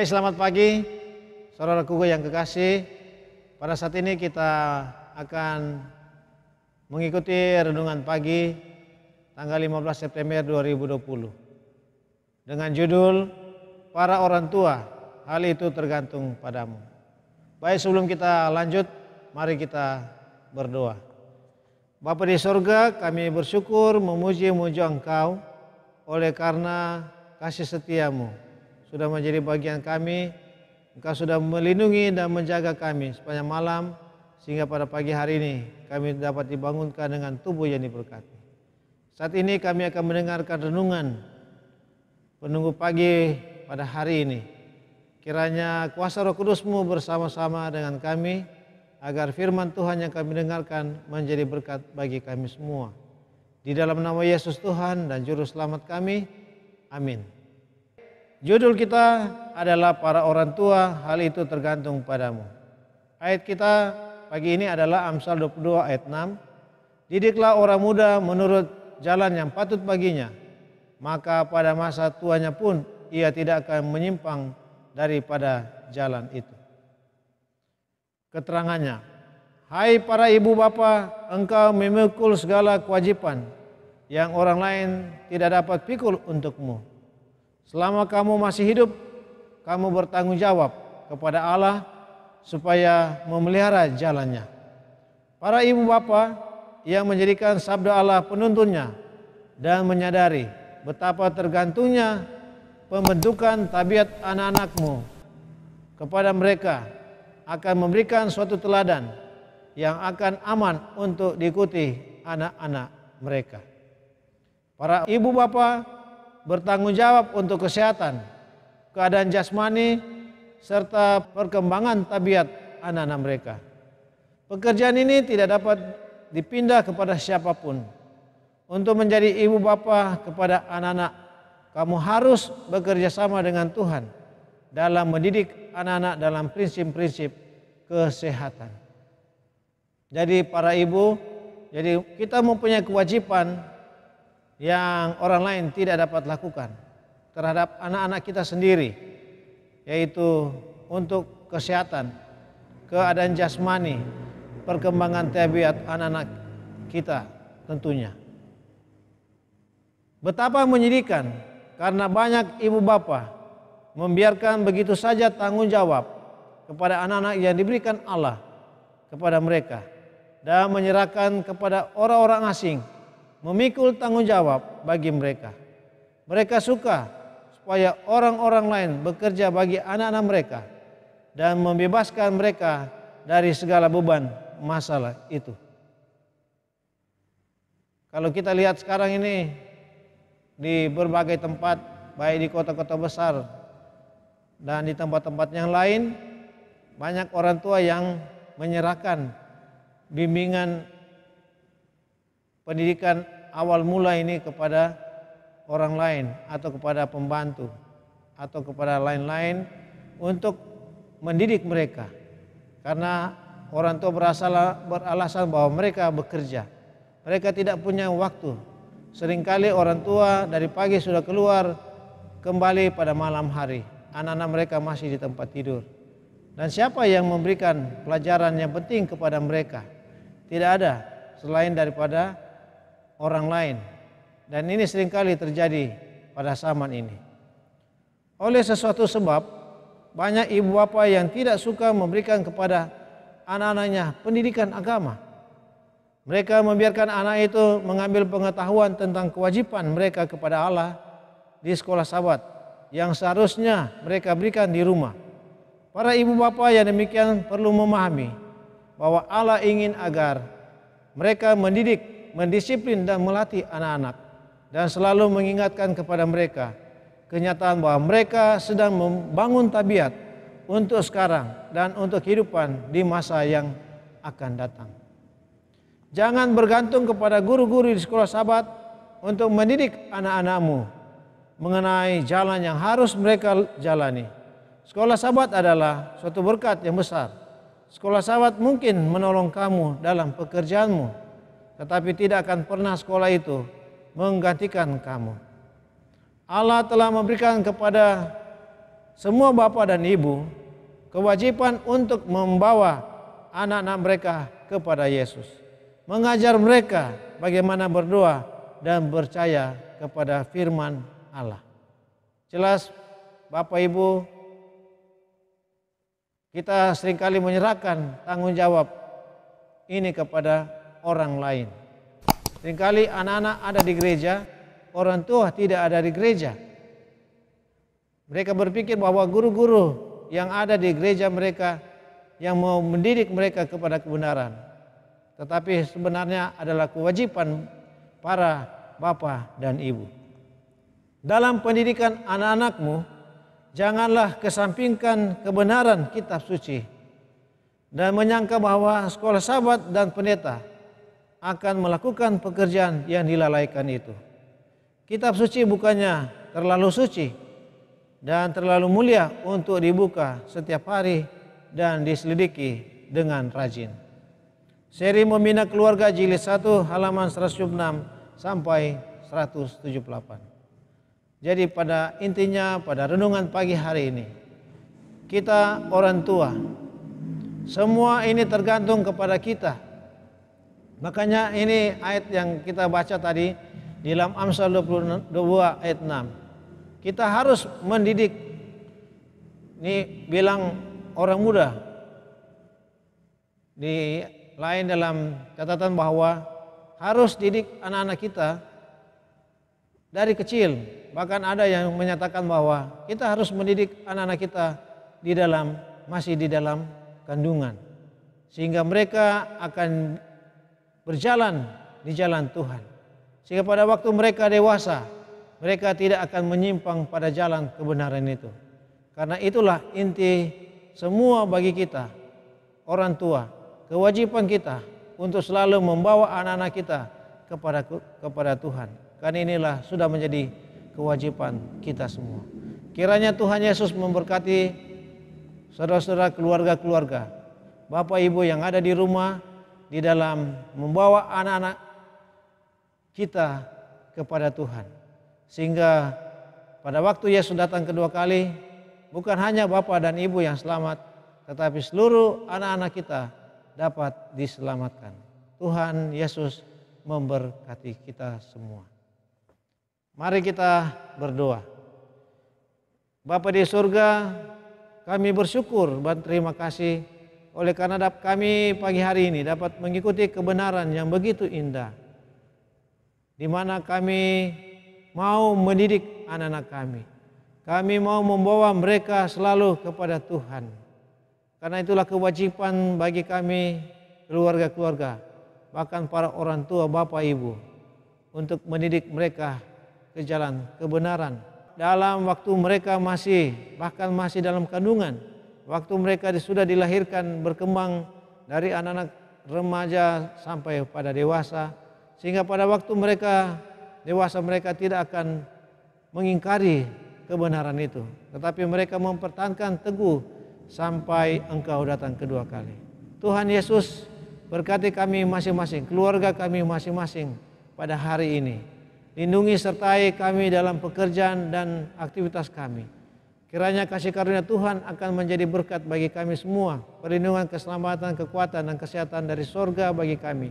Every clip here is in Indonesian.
Baik, selamat pagi saudaraku yang kekasih. Pada saat ini kita akan mengikuti renungan pagi tanggal 15 September 2020 dengan judul Para Orang Tua, Hal Itu Tergantung Padamu. Baik, sebelum kita lanjut, mari kita berdoa. Bapa di sorga, kami bersyukur memuji-muji Engkau oleh karena kasih setiamu sudah menjadi bagian kami. Engkau sudah melindungi dan menjaga kami sepanjang malam, sehingga pada pagi hari ini kami dapat dibangunkan dengan tubuh yang diberkati. Saat ini kami akan mendengarkan renungan penunggu pagi pada hari ini. Kiranya kuasa Roh Kudus-Mu bersama-sama dengan kami, agar firman Tuhan yang kami dengarkan menjadi berkat bagi kami semua. Di dalam nama Yesus Tuhan dan Juru Selamat kami, amin. Judul kita adalah Para Orang Tua, Hal Itu Tergantung Padamu. Ayat kita pagi ini adalah Amsal 22 ayat 6. Didiklah orang muda menurut jalan yang patut baginya, maka pada masa tuanya pun ia tidak akan menyimpang daripada jalan itu. Keterangannya, hai para ibu bapa, engkau memikul segala kewajiban yang orang lain tidak dapat pikul untukmu. Selama kamu masih hidup, kamu bertanggung jawab kepada Allah supaya memelihara jalannya. Para ibu bapa yang menjadikan sabda Allah penuntunnya dan menyadari betapa tergantungnya pembentukan tabiat anak-anakmu kepada mereka, akan memberikan suatu teladan yang akan aman untuk diikuti anak-anak mereka. Para ibu bapa bertanggung jawab untuk kesehatan, keadaan jasmani, serta perkembangan tabiat anak-anak mereka. Pekerjaan ini tidak dapat dipindah kepada siapapun. Untuk menjadi ibu bapa kepada anak-anak, kamu harus bekerja sama dengan Tuhan dalam mendidik anak-anak dalam prinsip-prinsip kesehatan. Jadi para ibu, jadi kita mempunyai kewajiban yang orang lain tidak dapat lakukan terhadap anak-anak kita sendiri, yaitu untuk kesehatan, keadaan jasmani, perkembangan tabiat anak-anak kita tentunya. Betapa menyedihkan karena banyak ibu bapa membiarkan begitu saja tanggung jawab kepada anak-anak yang diberikan Allah kepada mereka dan menyerahkan kepada orang-orang asing memikul tanggung jawab bagi mereka. Mereka suka supaya orang-orang lain bekerja bagi anak-anak mereka dan membebaskan mereka dari segala beban masalah itu. Kalau kita lihat sekarang ini di berbagai tempat, baik di kota-kota besar dan di tempat-tempat yang lain, banyak orang tua yang menyerahkan bimbingan pendidikan awal mula ini kepada orang lain atau kepada pembantu atau kepada lain-lain untuk mendidik mereka, karena orang tua beralasan bahwa mereka bekerja, mereka tidak punya waktu. Seringkali orang tua dari pagi sudah keluar, kembali pada malam hari, anak-anak mereka masih di tempat tidur. Dan siapa yang memberikan pelajaran yang penting kepada mereka? Tidak ada selain daripada orang lain. Dan ini seringkali terjadi pada zaman ini. Oleh sesuatu sebab, banyak ibu bapa yang tidak suka memberikan kepada anak-anaknya pendidikan agama. Mereka membiarkan anak itu mengambil pengetahuan tentang kewajiban mereka kepada Allah di sekolah Sabat yang seharusnya mereka berikan di rumah. Para ibu bapa yang demikian perlu memahami bahwa Allah ingin agar mereka mendidik, mendisiplin dan melatih anak-anak, dan selalu mengingatkan kepada mereka kenyataan bahwa mereka sedang membangun tabiat untuk sekarang dan untuk kehidupan di masa yang akan datang. Jangan bergantung kepada guru-guru di sekolah Sabat untuk mendidik anak-anakmu mengenai jalan yang harus mereka jalani. Sekolah Sabat adalah suatu berkat yang besar. Sekolah Sabat mungkin menolong kamu dalam pekerjaanmu, tetapi tidak akan pernah sekolah itu menggantikan kamu. Allah telah memberikan kepada semua bapak dan ibu kewajiban untuk membawa anak-anak mereka kepada Yesus, mengajar mereka bagaimana berdoa dan percaya kepada firman Allah. Jelas Bapak Ibu, kita seringkali menyerahkan tanggung jawab ini kepada orang lain. Seringkali anak-anak ada di gereja, orang tua tidak ada di gereja. Mereka berpikir bahwa guru-guru yang ada di gereja mereka yang mau mendidik mereka kepada kebenaran. Tetapi sebenarnya adalah kewajiban para bapak dan ibu. Dalam pendidikan anak-anakmu, janganlah kesampingkan kebenaran kitab suci dan menyangka bahwa sekolah sahabat dan pendeta akan melakukan pekerjaan yang dilalaikan itu. Kitab suci bukannya terlalu suci dan terlalu mulia untuk dibuka setiap hari dan diselidiki dengan rajin. Seri Membina Keluarga jilid 1 halaman 106 sampai 178. Jadi pada intinya pada renungan pagi hari ini, kita orang tua, semua ini tergantung kepada kita. Makanya ini ayat yang kita baca tadi di dalam Amsal 22 ayat 6. Kita harus mendidik, ini bilang orang muda. Di lain dalam catatan bahwa harus didik anak-anak kita dari kecil. Bahkan ada yang menyatakan bahwa kita harus mendidik anak-anak kita masih di dalam kandungan, sehingga mereka akan berjalan di jalan Tuhan, sehingga pada waktu mereka dewasa mereka tidak akan menyimpang pada jalan kebenaran itu. Karena itulah inti semua bagi kita orang tua, kewajiban kita untuk selalu membawa anak-anak kita kepada Tuhan. Karena inilah sudah menjadi kewajiban kita semua. Kiranya Tuhan Yesus memberkati saudara-saudara, keluarga-keluarga, bapak ibu yang ada di rumah, di dalam membawa anak-anak kita kepada Tuhan, sehingga pada waktu Yesus datang kedua kali, bukan hanya bapak dan ibu yang selamat, tetapi seluruh anak-anak kita dapat diselamatkan. Tuhan Yesus memberkati kita semua. Mari kita berdoa. Bapa di surga, kami bersyukur dan terima kasih oleh karena kami pagi hari ini dapat mengikuti kebenaran yang begitu indah, di mana kami mau mendidik anak-anak kami. Kami mau membawa mereka selalu kepada Tuhan. Karena itulah kewajiban bagi kami, keluarga-keluarga, bahkan para orang tua, bapak, ibu, untuk mendidik mereka ke jalan kebenaran. Dalam waktu mereka masih dalam kandungan, waktu mereka sudah dilahirkan, berkembang dari anak-anak remaja sampai pada dewasa, sehingga pada waktu mereka dewasa mereka tidak akan mengingkari kebenaran itu, tetapi mereka mempertahankan teguh sampai Engkau datang kedua kali. Tuhan Yesus berkati kami masing-masing, keluarga kami masing-masing pada hari ini. Lindungi sertai kami dalam pekerjaan dan aktivitas kami. Kiranya kasih karunia Tuhan akan menjadi berkat bagi kami semua, perlindungan, keselamatan, kekuatan, dan kesehatan dari sorga bagi kami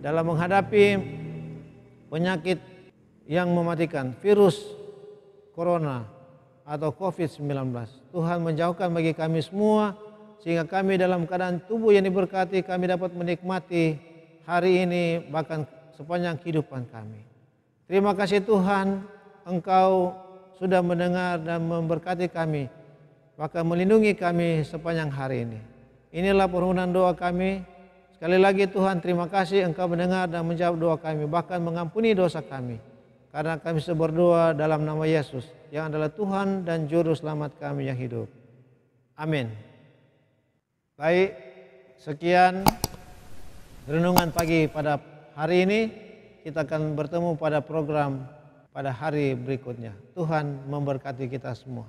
dalam menghadapi penyakit yang mematikan, virus corona atau COVID-19. Tuhan menjauhkan bagi kami semua, sehingga kami dalam keadaan tubuh yang diberkati, kami dapat menikmati hari ini bahkan sepanjang kehidupan kami. Terima kasih Tuhan, Engkau sudah mendengar dan memberkati kami, bahkan melindungi kami sepanjang hari ini. Inilah permohonan doa kami. Sekali lagi Tuhan, terima kasih Engkau mendengar dan menjawab doa kami, bahkan mengampuni dosa kami. Karena kami berdoa dalam nama Yesus, yang adalah Tuhan dan Juru Selamat kami yang hidup. Amin. Baik, sekian renungan pagi pada hari ini. Kita akan bertemu pada program pada hari berikutnya. Tuhan memberkati kita semua.